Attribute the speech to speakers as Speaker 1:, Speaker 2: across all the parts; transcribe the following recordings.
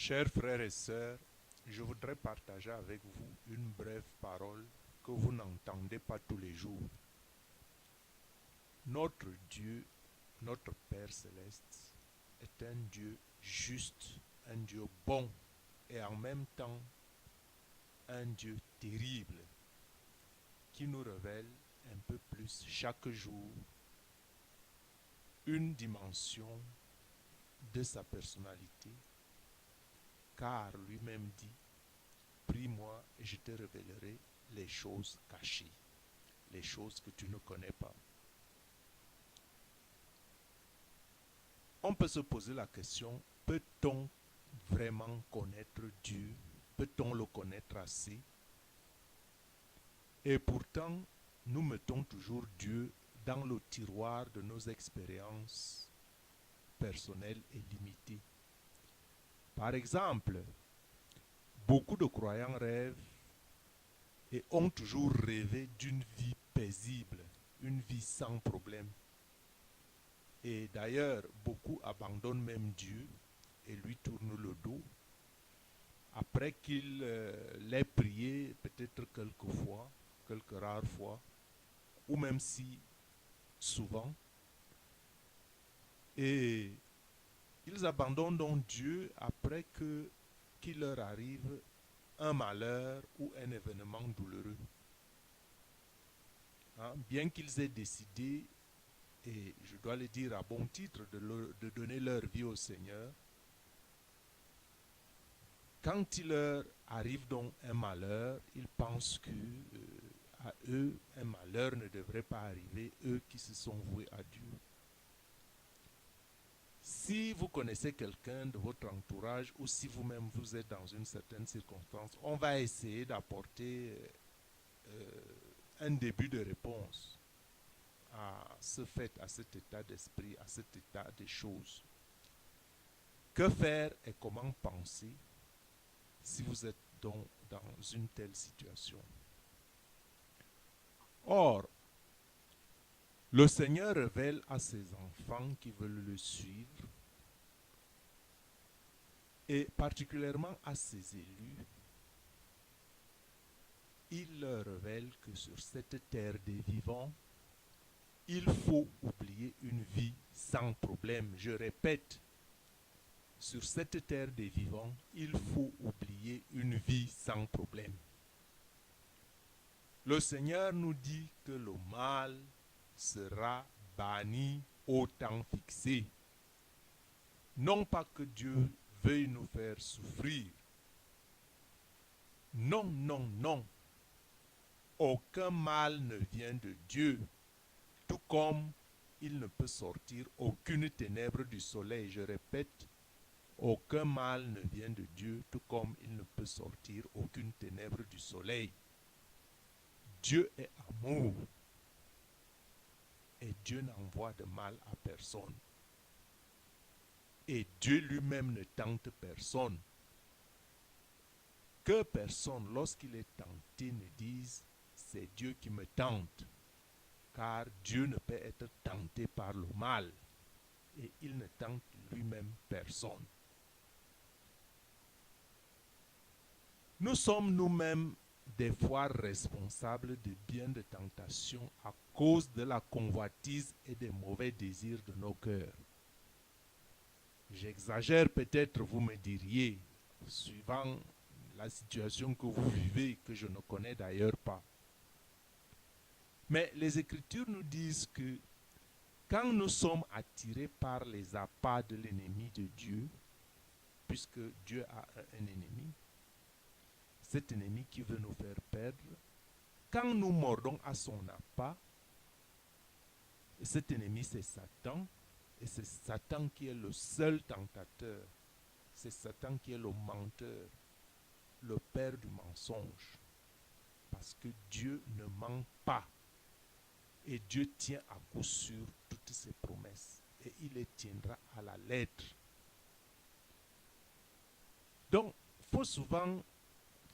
Speaker 1: Chers frères et sœurs, je voudrais partager avec vous une brève parole que vous n'entendez pas tous les jours. Notre Dieu, notre Père céleste, est un Dieu juste, un Dieu bon et en même temps un Dieu terrible qui nous révèle un peu plus chaque jour une dimension de sa personnalité, car lui-même dit: prie-moi et je te révélerai les choses cachées, les choses que tu ne connais pas. On peut se poser la question: peut-on vraiment connaître Dieu? Peut-on le connaître assez? Et pourtant, nous mettons toujours Dieu dans le tiroir de nos expériences personnelles et limitées. Par exemple, beaucoup de croyants rêvent et ont toujours rêvé d'une vie paisible, une vie sans problème. Et d'ailleurs, beaucoup abandonnent même Dieu et lui tournent le dos après qu'il l'ait prié peut-être quelques fois, quelques rares fois, ou même si souvent. Et ils abandonnent donc Dieu après qu'il leur arrive un malheur ou un événement douloureux. Bien qu'ils aient décidé, et je dois le dire à bon titre, de donner leur vie au Seigneur, quand il leur arrive donc un malheur, ils pensent que à eux, un malheur ne devrait pas arriver, eux qui se sont voués à Dieu. Si vous connaissez quelqu'un de votre entourage ou si vous-même vous êtes dans une certaine circonstance, on va essayer d'apporter un début de réponse à ce fait, à cet état d'esprit, à cet état des choses. Que faire et comment penser si vous êtes donc dans une telle situation? Or, le Seigneur révèle à ses enfants qui veulent le suivre, et particulièrement à ses élus, il leur révèle que sur cette terre des vivants, il faut oublier une vie sans problème. Je répète, sur cette terre des vivants, il faut oublier une vie sans problème. Le Seigneur nous dit que le mal sera banni au temps fixé. Non pas que Dieu veuille nous faire souffrir. Non, non, non. Aucun mal ne vient de Dieu, tout comme il ne peut sortir aucune ténèbre du soleil. Je répète, aucun mal ne vient de Dieu, tout comme il ne peut sortir aucune ténèbre du soleil. Dieu est amour et Dieu n'envoie de mal à personne. Et Dieu lui-même ne tente personne. Que personne, lorsqu'il est tenté, ne dise: c'est Dieu qui me tente, car Dieu ne peut être tenté par le mal et il ne tente lui-même personne. Nous sommes nous-mêmes des fois responsables de bien de tentations à cause de la convoitise et des mauvais désirs de nos cœurs. J'exagère peut-être, vous me diriez, suivant la situation que vous vivez, que je ne connais d'ailleurs pas. Mais les Écritures nous disent que quand nous sommes attirés par les appâts de l'ennemi de Dieu, puisque Dieu a un ennemi, cet ennemi qui veut nous faire perdre, quand nous mordons à son appât, cet ennemi c'est Satan, et c'est Satan qui est le seul tentateur, c'est Satan qui est le menteur, le père du mensonge, parce que Dieu ne ment pas, et Dieu tient à coup sûr toutes ses promesses, et il les tiendra à la lettre. Donc, il faut souvent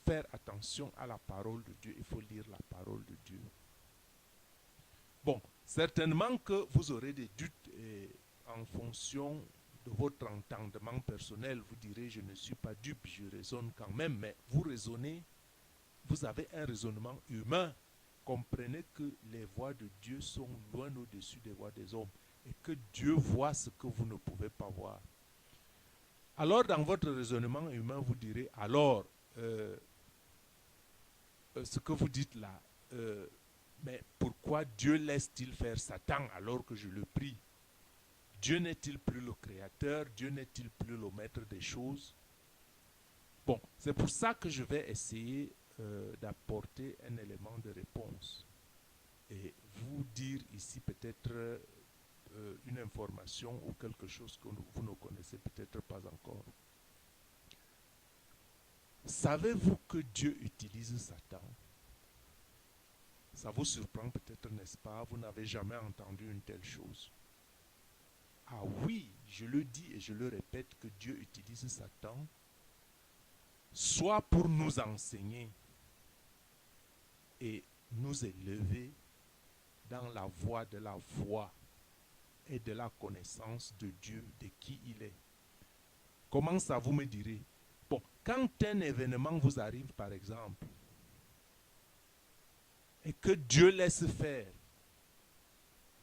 Speaker 1: faire attention à la parole de Dieu, il faut lire la parole de Dieu. Bon, certainement que vous aurez des doutes en fonction de votre entendement personnel, vous direz, je ne suis pas dupe, je raisonne quand même, mais vous raisonnez, vous avez un raisonnement humain. Comprenez que les voies de Dieu sont loin au-dessus des voies des hommes et que Dieu voit ce que vous ne pouvez pas voir. Alors, dans votre raisonnement humain, vous direz, alors, ce que vous dites là, mais pourquoi Dieu laisse-t-il faire Satan alors que je le prie? Dieu n'est-il plus le créateur? Dieu n'est-il plus le maître des choses? Bon, c'est pour ça que je vais essayer d'apporter un élément de réponse et vous dire ici peut-être une information ou quelque chose que vous ne connaissez peut-être pas encore. Savez-vous que Dieu utilise Satan? Ça vous surprend peut-être, n'est-ce pas? Vous n'avez jamais entendu une telle chose. Ah oui, je le dis et je le répète que Dieu utilise Satan soit pour nous enseigner et nous élever dans la voie de la foi et de la connaissance de Dieu, de qui il est. Comment ça, vous me direz? Bon, quand un événement vous arrive, par exemple, et que Dieu laisse faire,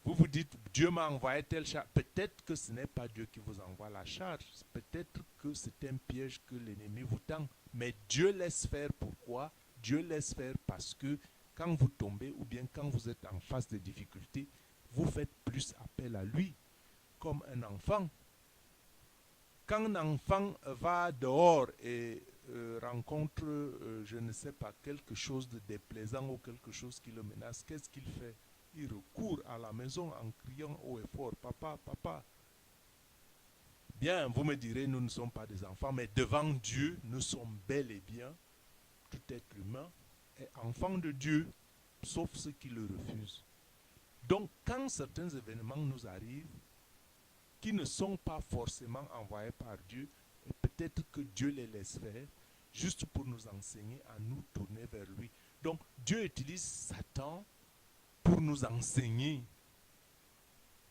Speaker 1: vous vous dites, Dieu m'a envoyé telle charge. Peut-être que ce n'est pas Dieu qui vous envoie la charge. Peut-être que c'est un piège que l'ennemi vous tend. Mais Dieu laisse faire. Pourquoi? Dieu laisse faire parce que quand vous tombez ou bien quand vous êtes en face de difficultés, vous faites plus appel à lui, comme un enfant. Quand un enfant va dehors et rencontre, je ne sais pas, quelque chose de déplaisant ou quelque chose qui le menace, qu'est-ce qu'il fait? Il recourt à la maison en criant haut et fort, papa, papa. Bien, vous me direz, nous ne sommes pas des enfants, mais devant Dieu, nous sommes bel et bien, tout être humain est enfant de Dieu, sauf ceux qui le refusent. Donc, quand certains événements nous arrivent, qui ne sont pas forcément envoyés par Dieu, et peut-être que Dieu les laisse faire, juste pour nous enseigner à nous tourner vers lui. Donc, Dieu utilise Satan pour nous enseigner,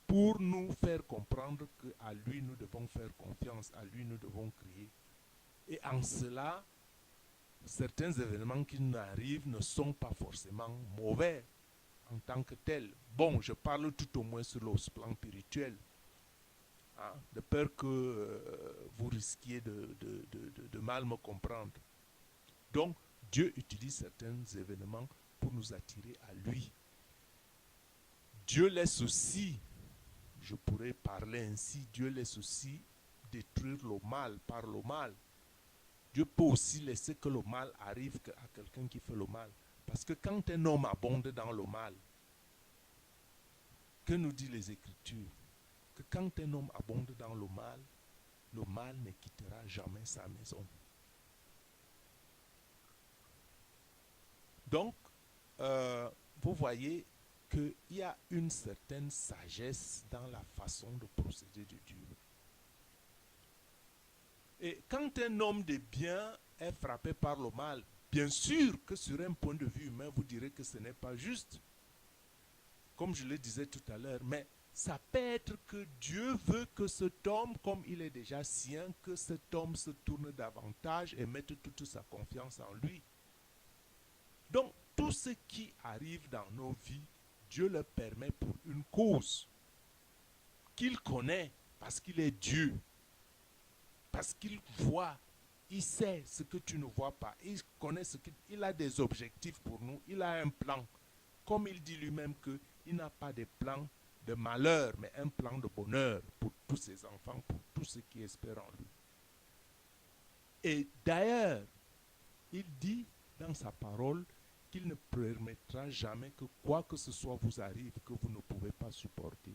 Speaker 1: pour nous faire comprendre qu'à lui nous devons faire confiance, à lui nous devons crier. Et en cela, certains événements qui nous arrivent ne sont pas forcément mauvais en tant que tels. Bon, je parle tout au moins sur le plan spirituel, hein, de peur que vous risquiez de mal me comprendre. Donc, Dieu utilise certains événements pour nous attirer à lui. Dieu laisse aussi, je pourrais parler ainsi, Dieu laisse aussi détruire le mal par le mal. Dieu peut aussi laisser que le mal arrive à quelqu'un qui fait le mal. Parce que quand un homme abonde dans le mal, que nous disent les Écritures? Que quand un homme abonde dans le mal ne quittera jamais sa maison. Donc, vous voyez qu'il y a une certaine sagesse dans la façon de procéder de Dieu. Et quand un homme de bien est frappé par le mal, bien sûr que sur un point de vue humain, vous direz que ce n'est pas juste. Comme je le disais tout à l'heure, mais ça peut être que Dieu veut que cet homme, comme il est déjà sien, que cet homme se tourne davantage et mette toute sa confiance en lui. Donc, tout ce qui arrive dans nos vies, Dieu le permet pour une cause qu'il connaît parce qu'il est Dieu. Parce qu'il voit, il sait ce que tu ne vois pas. Il connaît il a des objectifs pour nous, il a un plan. Comme il dit lui-même qu'il n'a pas de plan de malheur, mais un plan de bonheur pour tous ses enfants, pour tous ceux qui espèrent en lui. Et d'ailleurs, il dit dans sa parole qu'il ne permettra jamais que quoi que ce soit vous arrive que vous ne pouvez pas supporter.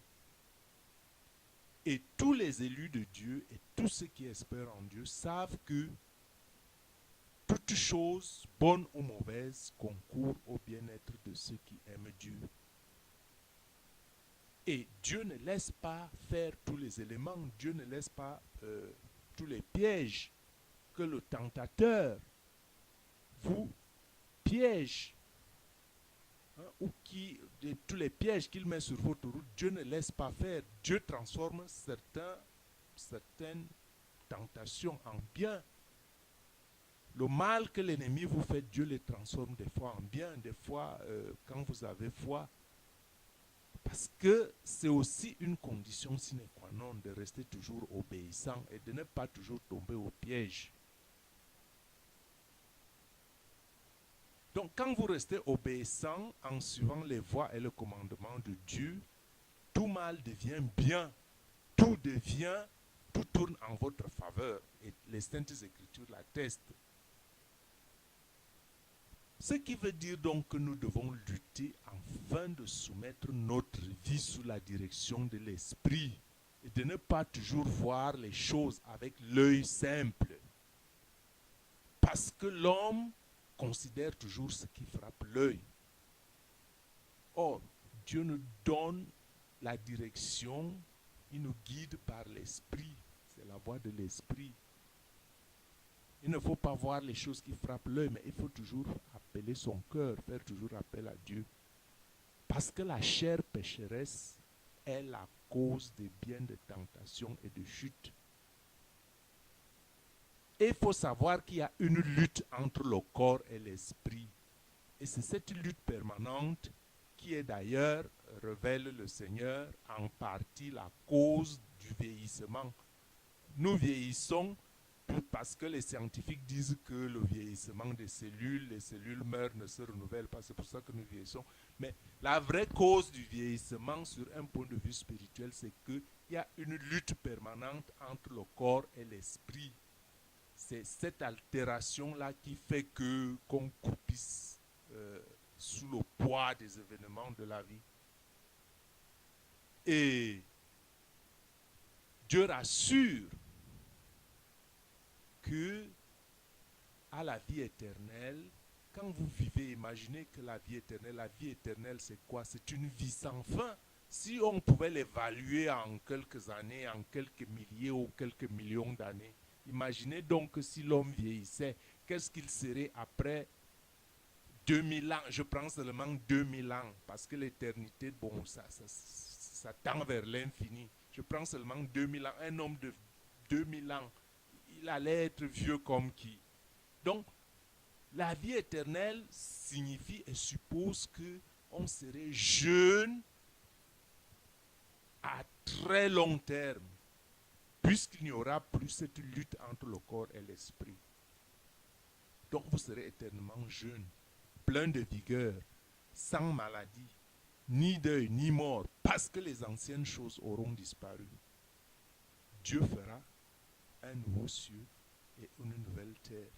Speaker 1: Et tous les élus de Dieu et tous ceux qui espèrent en Dieu savent que toute chose, bonne ou mauvaise, concourt au bien-être de ceux qui aiment Dieu. Et Dieu ne laisse pas faire tous les éléments, Dieu ne laisse pas tous les pièges que le tentateur vous piège, hein, ou tous les pièges qu'il met sur votre route, Dieu ne laisse pas faire. Dieu transforme certains certaines tentations en bien. Le mal que l'ennemi vous fait, Dieu les transforme des fois en bien, des fois quand vous avez foi. Parce que c'est aussi une condition sine qua non de rester toujours obéissant et de ne pas toujours tomber au piège. Donc quand vous restez obéissant en suivant les voies et le commandement de Dieu, tout mal devient bien, tout tourne en votre faveur. Et les Saintes Écritures l'attestent. Ce qui veut dire donc que nous devons lutter afin de soumettre notre vie sous la direction de l'Esprit et de ne pas toujours voir les choses avec l'œil simple. Parce que l'homme considère toujours ce qui frappe l'œil. Or, Dieu nous donne la direction, il nous guide par l'Esprit. C'est la voie de l'Esprit. Il ne faut pas voir les choses qui frappent l'œil, mais il faut toujours appeler son cœur, faire toujours appel à Dieu. Parce que la chair pécheresse est la cause de bien de tentations et de chutes. Et il faut savoir qu'il y a une lutte entre le corps et l'esprit. Et c'est cette lutte permanente qui est d'ailleurs, révèle le Seigneur, en partie la cause du vieillissement. Nous vieillissons parce que les scientifiques disent que le vieillissement des cellules, les cellules meurent, ne se renouvellent pas, c'est pour ça que nous vieillissons. Mais la vraie cause du vieillissement sur un point de vue spirituel, c'est qu'il y a une lutte permanente entre le corps et l'esprit. C'est cette altération-là qui fait qu'on croupisse sous le poids des événements de la vie. Et Dieu rassure que à la vie éternelle, quand vous vivez, imaginez que la vie éternelle c'est quoi? C'est une vie sans fin. Si on pouvait l'évaluer en quelques années, en quelques milliers ou quelques millions d'années, imaginez donc que si l'homme vieillissait, qu'est-ce qu'il serait après 2000 ans? Je prends seulement 2000 ans, parce que l'éternité, bon, ça tend vers l'infini. Je prends seulement 2000 ans. Un homme de 2000 ans, il allait être vieux comme qui? Donc, la vie éternelle signifie et suppose qu'on serait jeune à très long terme, puisqu'il n'y aura plus cette lutte entre le corps et l'esprit. Donc, vous serez éternellement jeune, plein de vigueur, sans maladie, ni deuil, ni mort, parce que les anciennes choses auront disparu. Dieu fera un nouveau cieux et une nouvelle terre.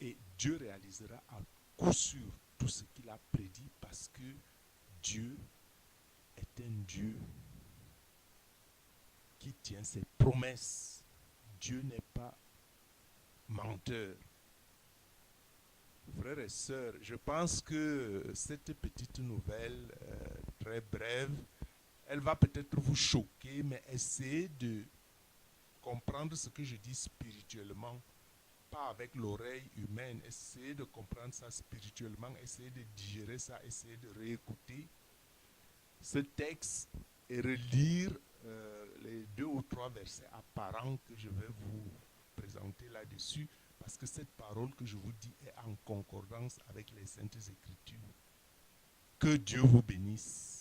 Speaker 1: Et Dieu réalisera à coup sûr tout ce qu'il a prédit, parce que Dieu est un Dieu qui tient ses promesses. Dieu n'est pas menteur. Frères et sœurs, je pense que cette petite nouvelle, très brève, elle va peut-être vous choquer, mais essayez de comprendre ce que je dis spirituellement, pas avec l'oreille humaine. Essayez de comprendre ça spirituellement, essayez de digérer ça, essayez de réécouter ce texte et relire les 2 ou 3 versets apparents que je vais vous présenter là-dessus, parce que cette parole que je vous dis est en concordance avec les Saintes Écritures. Que Dieu vous bénisse.